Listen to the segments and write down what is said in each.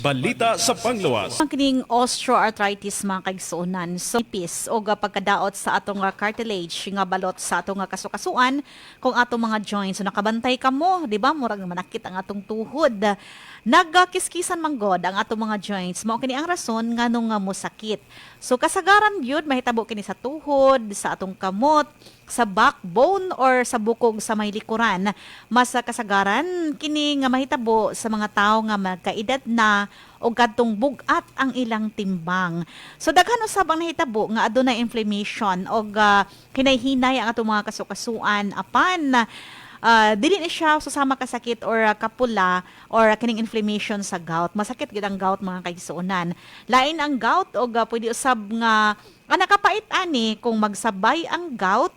Balita sa Panglawas. Ang kining osteoarthritis mga kaigsuonan, so ipis o pagkadaot sa atong cartilage nga balot sa atong kasukasuan kung atong mga joints. So nakabantay ka mo, di ba? Murag manakit ang atong tuhod. Nagkiskisan manggod ang atong mga joints. Mao kini ang rason nganong nga mosakit. So kasagaran gyud mahitabo kini sa tuhod, sa atong kamot, sa backbone or sa bukog sa may likuran. Mas kasagaran kini nga mahitabo sa mga tawo nga magkaedad na o kadtong bugat ang ilang timbang. So daghan usab ang nahitabo nga adunay inflammation o hinay-hinay ang atong mga kasukasuan apan dili ni siya susama kasakit or kapula or kining inflammation sa gout. Masakit gid ang gout mga kaigsuonan. Lain ang gout o pwede usab nga nakapait ani kung magsabay ang gout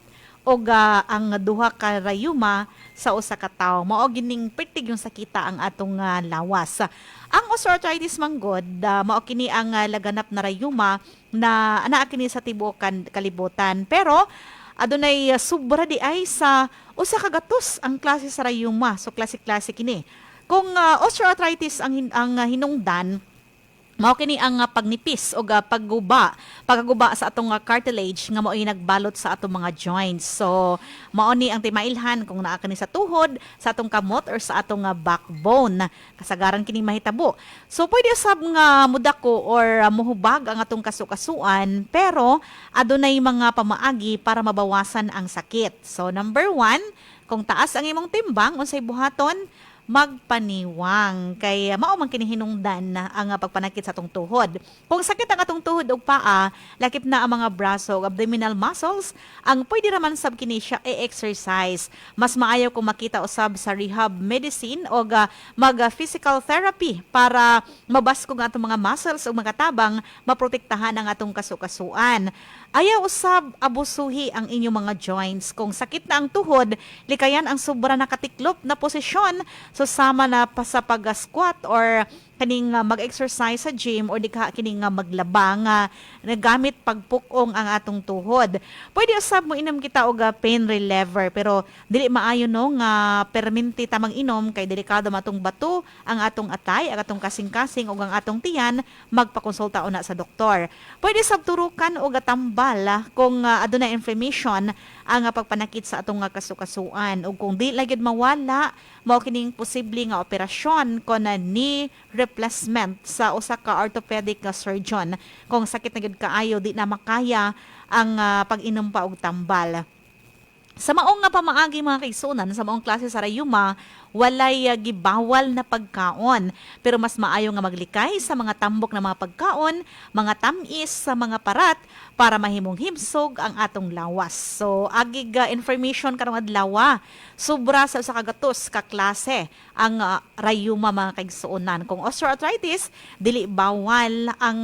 o ang duha ka rayuma sa usa ka tawo. Mao gining pertig yung sakita ang atong lawas. Ang osteoarthritis manggod mao kini ang laganap na rayuma na anaa kini sa tibuokan kalibutan. Pero adunay sobra di ay sa usa ka gatos ang klase sa rayuma. So klase-klase kini. Kung osteoarthritis ang hinungdan, mao kini ang pagnipis o pagguba sa atong cartilage nga mao'y nagbalot sa atong mga joints. So mao ni ang timailhan kung naa kani sa tuhod, sa atong kamot or sa atong backbone. Kasagaran kini mahitabo. So pwede usab nga mudako or muhubag ang atong kasukasuan pero adunay mga pamaagi para mabawasan ang sakit. So number 1, kung taas ang imong timbang unsay buhaton, magpaniwang kay mao man kini hinungdan na ang pagpanakit sa atong tuhod. Kung sakit ang atong tuhod ug paa, lakip na ang mga braso ug abdominal muscles, ang pwede raman sab kini siya i-exercise. Mas maayo kung makita usab sa rehab medicine o mag physical therapy para mabaskog ang atong mga muscles ug makatabang maprotektahan ang atong kasukasuan. Ayaw usab abusuhi ang inyong mga joints. Kung sakit na ang tuhod, likayan ang sobra nakatiklop na posisyon. So sama na pa sa pag-squat or kaning mag-exercise sa gym or di ka kining maglaba nga nagamit pagpukong ang atong tuhod. Pwede usab mo inom kita og pain reliever pero dili maayo no nga perminti tamang inom kay delikado matong bato ang atong atay, ang atong kasing-kasing ug ang atong tiyan, magpakonsulta una sa doktor. Pwede sab turukan og tambal kung adunay inflammation ang pagpanakit sa atong kasukasuan ug kung di lagid mawala mao kining posible nga operasyon kon knee replacement sa usa ka orthopedic surgeon kung sakit na gid kaayo di na makaya ang pag-inom pa og tambal. Sa maong nga pamaagi mga kaigsuonan, sa maong klase sa rayuma, walay gibawal na pagkaon. Pero mas maayo nga maglikay sa mga tambok na mga pagkaon, mga tamis sa mga parat para mahimong himsog ang atong lawas. So, agig information karong adlaw, sobra sa kagatos ka klase ang rayuma mga kaigsuonan. Kung osteoarthritis, dili bawal ang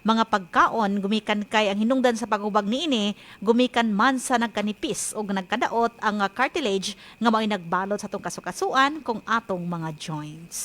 mga pagkaon gumikan kay ang hinungdan sa paghubag niini gumikan man sa nagkanipis o nagkadaot ang cartilage nga mao'y nagbalot sa atong kasukasuan kung atong mga joints.